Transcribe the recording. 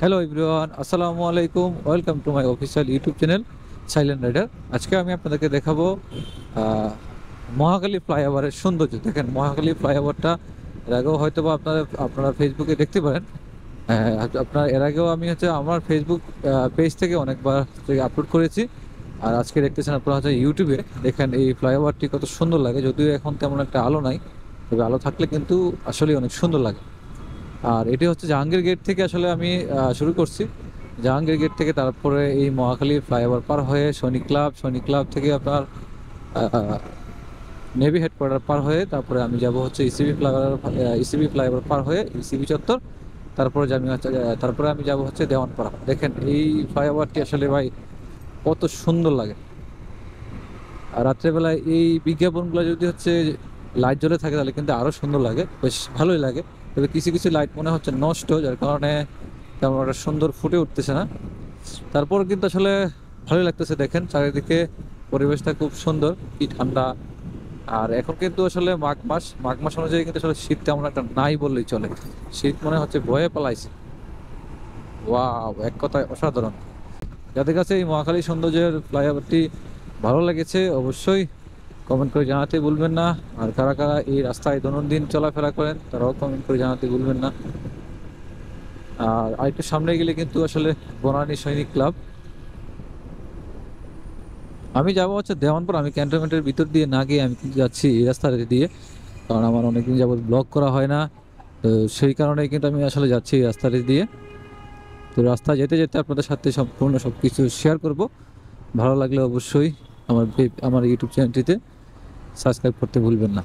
Hello everyone, আসসালামু আলাইকুম। Welcome to my official YouTube channel Silent Rider. আজকে আমি আপনাদেরকে দেখাবো আহ, মহাখালী ফ্লাইওভারের সৌন্দর্য। দেখেন, মহাখালী ফ্লাইওভারটা এর আগেও হয়তো বা আপনারা ফেসবুকে দেখতে পারেন। আপনার এর আগেও আমি আমার ফেসবুক পেজ থেকে অনেকবার আপলোড করেছি। আর আজকে দেখতেছেন আপনারা ইউটিউবে। দেখেন এই ফ্লাইওভারটি কত সুন্দর লাগে, যদিও এখন তেমন একটা আলো নাই, তবে আলো থাকলে কিন্তু আসলে অনেক সুন্দর লাগে। আর এটি হচ্ছে জাহাঙ্গীর গেট থেকে আসলে আমি শুরু করছি। জাহাঙ্গীর গেট থেকে তারপরে এই মহাখালী ফ্লাইওভার পার হয়ে সৈনিক ক্লাব থেকে আপনার নেভি হেডকোয়ার্টার পার হয়ে তারপরে আমি যাব হচ্ছে ইসিবি ফ্লাইওভার পার হয়ে ইসিবি চত্বর। তারপরে আমি যাব হচ্ছে দেওয়ানপাড়া। দেখেন এই ফ্লাইওভারটি আসলে ভাই কত সুন্দর লাগে। আর রাত্রেবেলায় এই বিজ্ঞাপনগুলো যদি লাইট জ্বলে থাকে তাহলে কিন্তু আরো সুন্দর লাগে, বেশ ভালোই লাগে। তবে কিছু কিছু লাইট মনে হচ্ছে নষ্ট, যার কারণে তেমন একটা সুন্দর ফুটে উঠতেছে না। তারপর কিন্তু আসলে ভালোই লাগতেছে। দেখেন চারিদিকে পরিবেশটা খুব সুন্দর, কি ঠান্ডা। আর এখন কিন্তু আসলে মাঘ মাস অনুযায়ী কিন্তু আসলে শীত তেমন একটা নাই বললেই চলে। শীত মনে হচ্ছে ভয়ে পালাইছে। ওয়াও, এক কথায় অসাধারণ। যাদের কাছে এই মহাখালী সৌন্দর্যের ফ্লাইওভারটি ভালো লেগেছে অবশ্যই কমেন্ট করে জানাতে ভুলবেন না। আর কারা কারা এই রাস্তায় দৈনন্দিন চলাফেরা করেন তারাও কমেন্ট করে জানাতে ভুলবেন না। আর আরেকটু সামনে গেলে কিন্তু আসলে বনানী সৈনিক ক্লাব। আমি যাবো হচ্ছে দেওয়ানপুর। আমি ক্যান্টনমেন্টের ভিতর দিয়ে না গিয়ে আমি কিন্তু যাচ্ছি এই রাস্তাটা দিয়ে, কারণ আমার অনেকদিন যাবত ব্লগ করা হয় না। তো সেই কারণেই কিন্তু আমি আসলে যাচ্ছি এই রাস্তাটা দিয়ে। তো রাস্তা যেতে যেতে আপনাদের সাথে সম্পূর্ণ সব কিছু শেয়ার করব। ভালো লাগলে অবশ্যই আমার ইউটিউব চ্যানেলটিতে সাবস্ক্রাইব করতে ভুলবেন না।